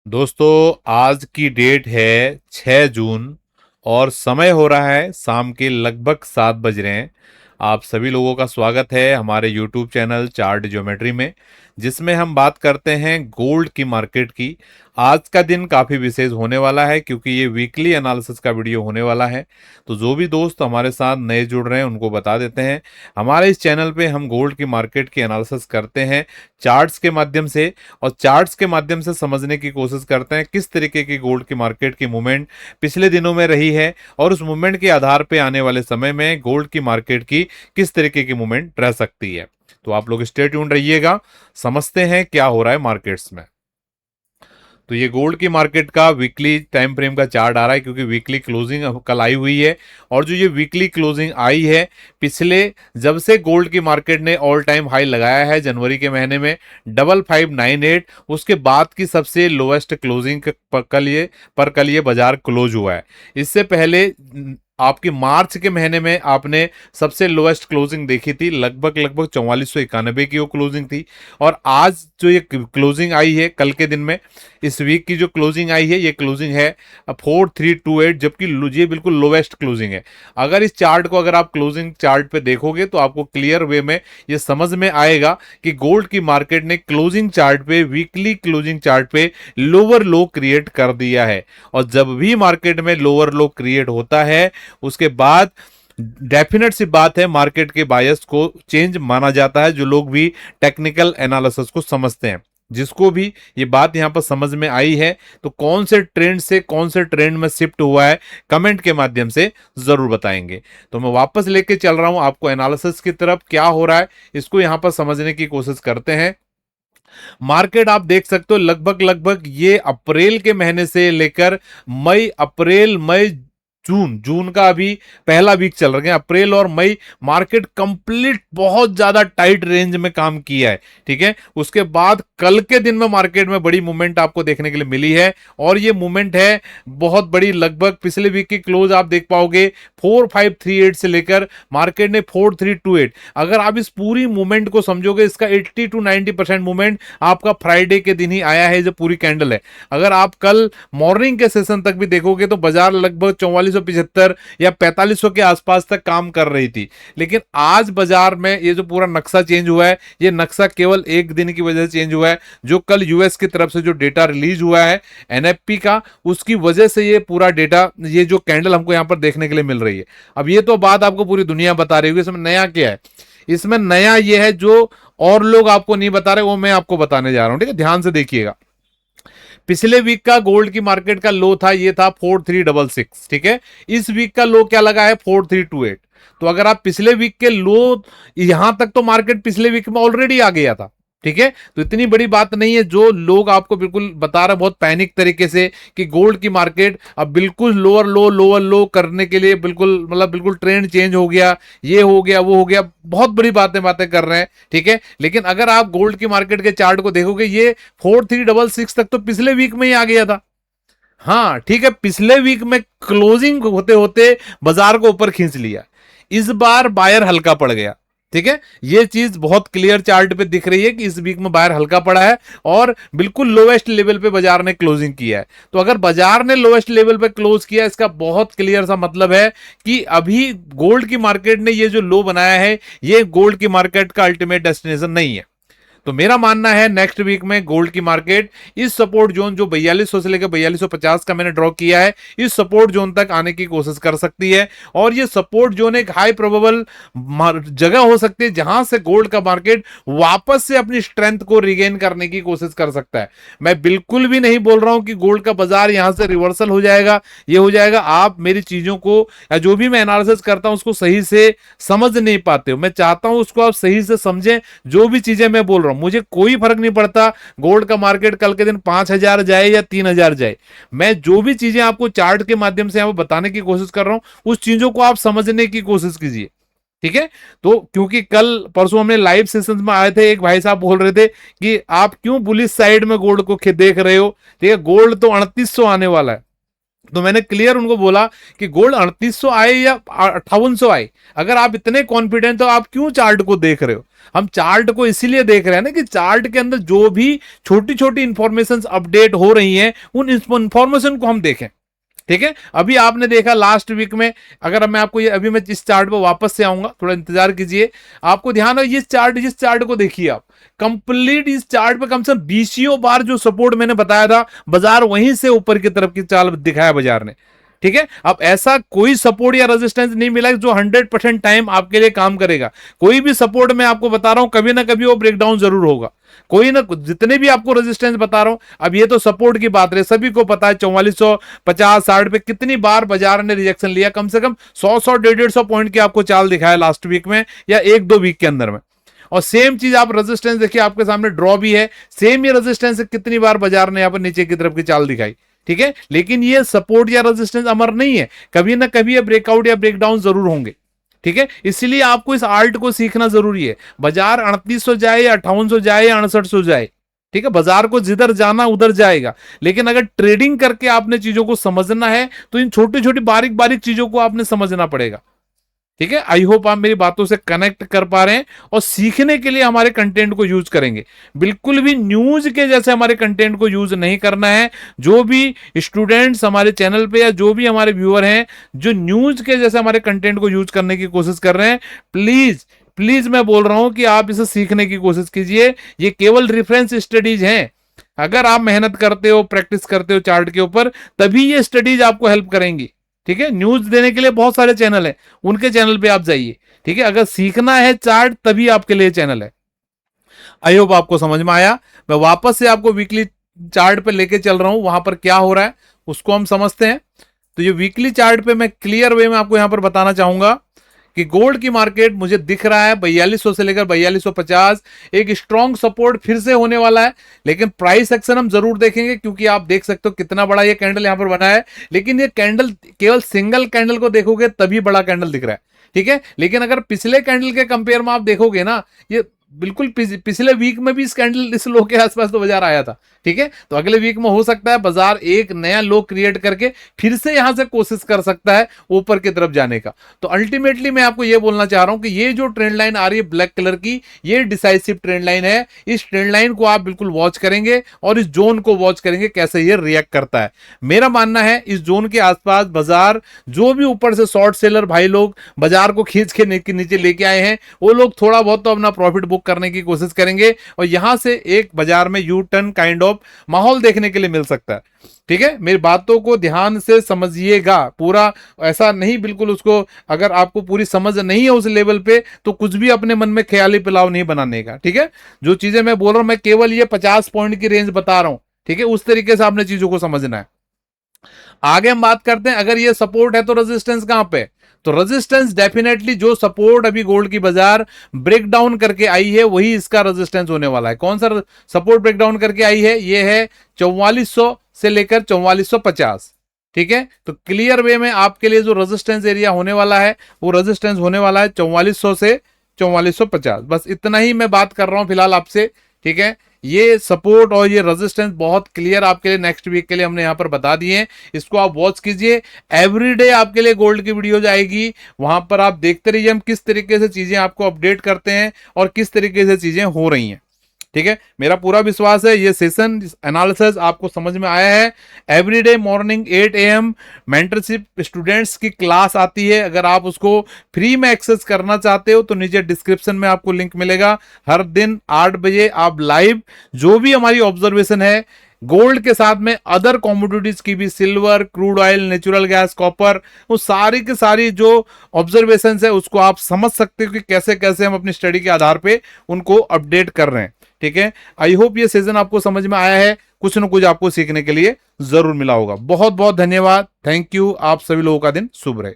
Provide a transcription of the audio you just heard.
दोस्तों आज की डेट है 6 जून और समय हो रहा है शाम के लगभग 7 बज रहे हैं। आप सभी लोगों का स्वागत है हमारे यूट्यूब चैनल चार्ट ज्योमेट्री में, जिसमें हम बात करते हैं गोल्ड की मार्केट की। आज का दिन काफ़ी विशेष होने वाला है क्योंकि ये वीकली एनालिसिस का वीडियो होने वाला है। तो जो भी दोस्त हमारे साथ नए जुड़ रहे हैं उनको बता देते हैं, हमारे इस चैनल पे हम गोल्ड की मार्केट की एनालिसिस करते हैं चार्ट्स के माध्यम से, और चार्ट्स के माध्यम से समझने की कोशिश करते हैं किस तरीके की गोल्ड की मार्केट की मूवमेंट पिछले दिनों में रही है और उस मूवमेंट के आधार पे आने वाले समय में गोल्ड की मार्केट की किस तरीके की मूवमेंट रह सकती है। तो आप लोग स्टे ट्यून रहिएगा, समझते हैं क्या हो रहा है मार्केट्स में। तो ये गोल्ड की मार्केट का वीकली टाइम फ्रेम का चार्ट आ रहा है क्योंकि वीकली क्लोजिंग कल आई हुई है। और जो ये वीकली क्लोजिंग आई है, पिछले जब से गोल्ड की मार्केट ने ऑल टाइम हाई लगाया है जनवरी के महीने में 5598, उसके बाद की सबसे लोएस्ट क्लोजिंग पर कल ये बाजार क्लोज हुआ है। इससे पहले आपकी मार्च के महीने में आपने सबसे लोएस्ट क्लोजिंग देखी थी, लगभग लगभग 4491 की वो क्लोजिंग थी। और आज जो ये क्लोजिंग आई है कल के दिन में, इस वीक की जो क्लोजिंग आई है ये क्लोजिंग है 4328, जबकि ये बिल्कुल लोवेस्ट क्लोजिंग है। अगर इस चार्ट को अगर आप क्लोजिंग चार्ट पे देखोगे तो आपको क्लियर वे में ये समझ में आएगा कि गोल्ड की मार्केट ने क्लोजिंग चार्ट पे, वीकली क्लोजिंग चार्ट पे लोअर लो क्रिएट कर दिया है। और जब भी मार्केट में लोअर लो क्रिएट होता है उसके बाद डेफिनेट सी बात है मार्केट के बायस को चेंज माना जाता है, जो लोग भी टेक्निकल एनालिसिस को समझते हैं। जिसको भी ये बात यहां पर समझ में आई है तो कौन से ट्रेंड से कौन से ट्रेंड में शिफ्ट हुआ है कमेंट के माध्यम से जरूर बताएंगे। तो मैं वापस लेके चल रहा हूं आपको एनालिसिस की तरफ, क्या हो रहा है इसको यहां पर समझने की कोशिश करते हैं। मार्केट आप देख सकते हो लगभग लगभग ये अप्रैल के महीने से लेकर मई, अप्रैल मई जून, जून का अभी पहला वीक चल रहा है, अप्रैल और मई मार्केट कंप्लीट बहुत ज्यादा टाइट रेंज में काम किया है। ठीक है, उसके बाद कल के दिन में मार्केट में बड़ी मूवमेंट आपको देखने के लिए मिली है और ये मूवमेंट है बहुत बड़ी। लगभग पिछले वीक की क्लोज आप देख पाओगे 4538 से लेकर मार्केट ने 4328। अगर आप इस पूरी मूवमेंट को समझोगे, इसका 80 to 90% मूवमेंट आपका फ्राइडे के दिन ही आया है, जो पूरी कैंडल है। अगर आप कल मॉर्निंग के सेशन तक भी देखोगे तो बाजार लगभग 4475 या 4500 के आसपास तक काम कर रही थी। लेकिन आज बाजार में ये जो पूरा नक्शा चेंज हुआ है, ये नक्शा केवल एक दिन की वजह से चेंज हुआ है। जो कल यूएस की तरफ से जो डेटा रिलीज हुआ है एनएफपी का, उसकी वजह से ये पूरा डेटा, ये जो कैंडल हमको यहां पर देखने के लिए मिल रही है। अब ये तो बात आपको पूरी दुनिया बता रही होगी, इसमें नया क्या है? इसमें नया ये है जो और लोग आपको नहीं बता रहे, वो मैं आपको बताने जा रहा हूं। ठीक है, ध्यान से देखिएगा। पिछले वीक का गोल्ड की मार्केट का लो था, ये था 4366। ठीक है, इस वीक का लो क्या लगा है? 4328। तो अगर आप पिछले वीक के लो, यहां तक तो मार्केट पिछले वीक में ऑलरेडी आ गया था। ठीक है, तो इतनी बड़ी बात नहीं है। जो लोग आपको बिल्कुल बता रहे बहुत पैनिक तरीके से कि गोल्ड की मार्केट अब बिल्कुल लोअर लो करने के लिए बिल्कुल, मतलब बिल्कुल ट्रेंड चेंज हो गया, ये हो गया, वो हो गया, बहुत बड़ी बातें कर रहे हैं। ठीक है, लेकिन अगर आप गोल्ड की मार्केट के चार्ट को देखोगे, ये 4366 तक तो पिछले वीक में ही आ गया था। हाँ ठीक है, पिछले वीक में क्लोजिंग होते होते बाजार को ऊपर खींच लिया। इस बार बायर हल्का पड़ गया। ठीक है, ये चीज बहुत क्लियर चार्ट पे दिख रही है कि इस वीक में बायर हल्का पड़ा है और बिल्कुल लोवेस्ट लेवल पे बाजार ने क्लोजिंग किया है। तो अगर बाजार ने लोवेस्ट लेवल पे क्लोज किया, इसका बहुत क्लियर सा मतलब है कि अभी गोल्ड की मार्केट ने ये जो लो बनाया है, ये गोल्ड की मार्केट का अल्टीमेट डेस्टिनेशन नहीं है। तो मेरा मानना है नेक्स्ट वीक में गोल्ड की मार्केट इस सपोर्ट जोन जो 4200 से लेकर 4250 का मैंने ड्रॉ किया है, इस सपोर्ट जोन तक आने की कोशिश कर सकती है। और ये सपोर्ट जोन एक हाई प्रोबेबल जगह हो सकती है जहां से गोल्ड का मार्केट वापस से अपनी स्ट्रेंथ को रिगेन करने की कोशिश कर सकता है। मैं बिल्कुल भी नहीं बोल रहा हूं कि गोल्ड का बाजार यहां से रिवर्सल हो जाएगा, ये हो जाएगा। आप मेरी चीजों को या जो भी मैं एनालिसिस करता हूं उसको सही से समझ नहीं पाते हो। मैं चाहता हूं उसको आप सही से समझें। जो भी चीजें मैं बोल रहा हूं, मुझे कोई फर्क नहीं पड़ता गोल्ड का मार्केट कल के दिन 5000 जाए या 3000 जाए। मैं जो भी चीजें आपको चार्ट के माध्यम से बताने की कोशिश कर रहा हूं, उस चीजों को आप समझने की कोशिश कीजिए। ठीक है, तो क्योंकि कल परसों हमने लाइव सेशंस में आए थे, एक भाई साहब बोल रहे थे कि आप क्यों बुलिश साइड में गोल्ड को देख रहे हो। ठीक है, गोल्ड तो 3800 आने वाला है। तो मैंने क्लियर उनको बोला कि गोल्ड 3800 आए या 5800 आए, अगर आप इतने कॉन्फिडेंट हो आप क्यों चार्ट को देख रहे हो? हम चार्ट को इसीलिए देख रहे हैं ना कि चार्ट के अंदर जो भी छोटी छोटी इंफॉर्मेशन अपडेट हो रही हैं उन इंफॉर्मेशन को हम देखें। ठीक है, अभी आपने देखा लास्ट वीक में, अगर मैं आपको ये अभी मैं इस चार्ट पर वापस से आऊंगा, थोड़ा इंतजार कीजिए, आपको ध्यान है ये चार्ट, जिस चार्ट को देखिए आप कंप्लीट, इस चार्ट पे कम से कम 20 बार जो सपोर्ट मैंने बताया था, बाजार वहीं से ऊपर की तरफ की चाल दिखाया बाजार ने। ठीक है, अब ऐसा कोई सपोर्ट या रेजिस्टेंस नहीं मिला जो 100% टाइम आपके लिए काम करेगा। कोई भी सपोर्ट मैं आपको बता रहा हूं कभी ना कभी वो ब्रेकडाउन जरूर होगा, कोई ना, जितने भी आपको रेजिस्टेंस बता रहा हूं, अब ये तो सपोर्ट की बात है, सभी को पता है 4450-60 पे कितनी बार बाजार ने रिजेक्शन लिया, कम से कम 100 150 पॉइंट की आपको चाल दिखाया लास्ट वीक में या 1-2 वीक के अंदर में। और सेम चीज आप रेजिस्टेंस देखिए, आपके सामने ड्रॉ भी है, सेम ये रेजिस्टेंस कितनी बार बाजार ने यहां पर नीचे की तरफ की चाल दिखाई। ठीक है, लेकिन ये सपोर्ट या रेजिस्टेंस अमर नहीं है, कभी ना कभी ये ब्रेकआउट या ब्रेकडाउन जरूर होंगे। ठीक है, इसलिए आपको इस आर्ट को सीखना जरूरी है। बाजार 3800 जाए या 5800 जाए या 6800 जाए, ठीक है, बाजार को जिधर जाना उधर जाएगा, लेकिन अगर ट्रेडिंग करके आपने चीजों को समझना है तो इन छोटी छोटी बारीक बारीक चीजों को आपने समझना पड़ेगा। ठीक है, आई होप आप मेरी बातों से कनेक्ट कर पा रहे हैं और सीखने के लिए हमारे कंटेंट को यूज करेंगे। बिल्कुल भी न्यूज के जैसे हमारे कंटेंट को यूज नहीं करना है। जो भी स्टूडेंट्स हमारे चैनल पे या जो भी हमारे व्यूअर हैं जो न्यूज के जैसे हमारे कंटेंट को यूज करने की कोशिश कर रहे हैं, प्लीज प्लीज मैं बोल रहा हूं कि आप इसे सीखने की कोशिश कीजिए। ये केवल रेफरेंस स्टडीज हैं। अगर आप मेहनत करते हो, प्रैक्टिस करते हो चार्ट के ऊपर, तभी ये स्टडीज आपको हेल्प करेंगी। ठीक है, न्यूज देने के लिए बहुत सारे चैनल हैं, उनके चैनल पे आप जाइए। ठीक है, अगर सीखना है चार्ट तभी आपके लिए चैनल है। आई होप आपको समझ में आया। मैं वापस से आपको वीकली चार्ट पे लेके चल रहा हूं, वहां पर क्या हो रहा है उसको हम समझते हैं। तो ये वीकली चार्ट पे मैं क्लियर वे में आपको यहां पर बताना चाहूंगा कि गोल्ड की मार्केट मुझे दिख रहा है 4200 से लेकर 4250 एक स्ट्रॉन्ग सपोर्ट फिर से होने वाला है। लेकिन प्राइस एक्शन हम जरूर देखेंगे, क्योंकि आप देख सकते हो कितना बड़ा ये कैंडल यहां पर बना है, लेकिन ये कैंडल केवल सिंगल कैंडल को देखोगे तभी बड़ा कैंडल दिख रहा है। ठीक है, लेकिन अगर पिछले कैंडल के कंपेयर में आप देखोगे ना, ये बिल्कुल पिछले वीक में भी इस कैंडल इस लो के आसपास तो बाजार आया था। ठीक है, तो अगले वीक में हो सकता है बाजार एक नया लो क्रिएट करके फिर से यहां से कोशिश कर सकता है ऊपर की तरफ जाने का। तो अल्टीमेटली मैं आपको यह बोलना चाह रहा हूं कि ये जो ट्रेंड लाइन आ रही है ब्लैक कलर की, ये डिसाइसिव ट्रेंड लाइन है। इस ट्रेंड लाइन को आप बिल्कुल वॉच करेंगे और इस जोन को वॉच करेंगे कैसे ये रिएक्ट करता है। मेरा मानना है इस जोन के आसपास बाजार, जो भी ऊपर से शॉर्ट सेलर भाई लोग बाजार को खींच के नीचे लेके आए हैं, वो लोग थोड़ा बहुत तो अपना प्रॉफिट बुक करने की कोशिश करेंगे और यहां से एक बाजार में यू टर्न काइंड ऑफ माहौल देखने के लिए मिल सकता है। ठीक है, मेरी बातों को ध्यान से समझिएगा, पूरा ऐसा नहीं, बिल्कुल उसको, अगर आपको पूरी समझ नहीं है उस लेवल पे तो कुछ भी अपने मन में ख्याली पिलाव नहीं बनाने का। ठीक है, जो चीजें मैं बोल रहा हूं मैं केवल ये 50 पॉइंट की रेंज बता रहा हूं। ठीक है, उस तरीके से आपने चीजों को समझना है। आगे हम बात करते हैं, अगर ये सपोर्ट है तो रेजिस्टेंस कहां पे? तो रेजिस्टेंस डेफिनेटली जो सपोर्ट अभी गोल्ड की बाजार ब्रेक डाउन करके आई है वही इसका रेजिस्टेंस होने वाला है। कौन सा सपोर्ट ब्रेक डाउन करके आई है? ये है 4400 से लेकर 4450। ठीक है, तो क्लियर वे में आपके लिए जो रेजिस्टेंस एरिया होने वाला है वो रेजिस्टेंस होने वाला है 4400 से 4450। बस इतना ही मैं बात कर रहा हूं फिलहाल आपसे। ठीक है, ये सपोर्ट और ये रेजिस्टेंस बहुत क्लियर आपके लिए नेक्स्ट वीक के लिए हमने यहां पर बता दिए हैं, इसको आप वॉच कीजिए। एवरीडे आपके लिए गोल्ड की वीडियोज आएगी, वहां पर आप देखते रहिए हम किस तरीके से चीजें आपको अपडेट करते हैं और किस तरीके से चीजें हो रही हैं। ठीक है, मेरा पूरा विश्वास है ये सेशन एनालिसिस आपको समझ में आया है। Everyday morning 8 AM mentorship students की क्लास आती है, अगर आप उसको फ्री में एक्सेस करना चाहते हो तो नीचे डिस्क्रिप्शन में आपको लिंक मिलेगा। हर दिन 8 बजे आप लाइव जो भी हमारी ऑब्जर्वेशन है गोल्ड के साथ में अदर कॉमोडिटीज की भी, silver, crude oil, natural gas, copper, वो सारी की सारी जो ऑब्जर्वेशन है उसको आप समझ सकते हो कि कैसे कैसे हम अपनी स्टडी के आधार पे उनको अपडेट कर रहे हैं। ठीक है, आई होप ये सेशन आपको समझ में आया है, कुछ न कुछ आपको सीखने के लिए जरूर मिला होगा। बहुत बहुत धन्यवाद, थैंक यू। आप सभी लोगों का दिन शुभ रहे।